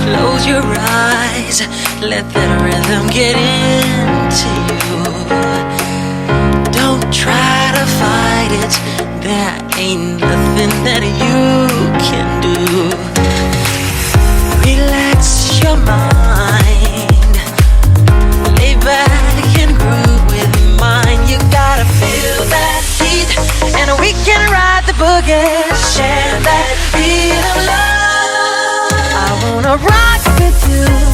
Close your eyes, let that rhythm get into you. Don't try to fight it, there ain't nothing that you can do. Relax your mind, lay back and groove with mine. You gotta feel that heat, and we can ride the boogie. Share that beat of love. I wanna rock with you.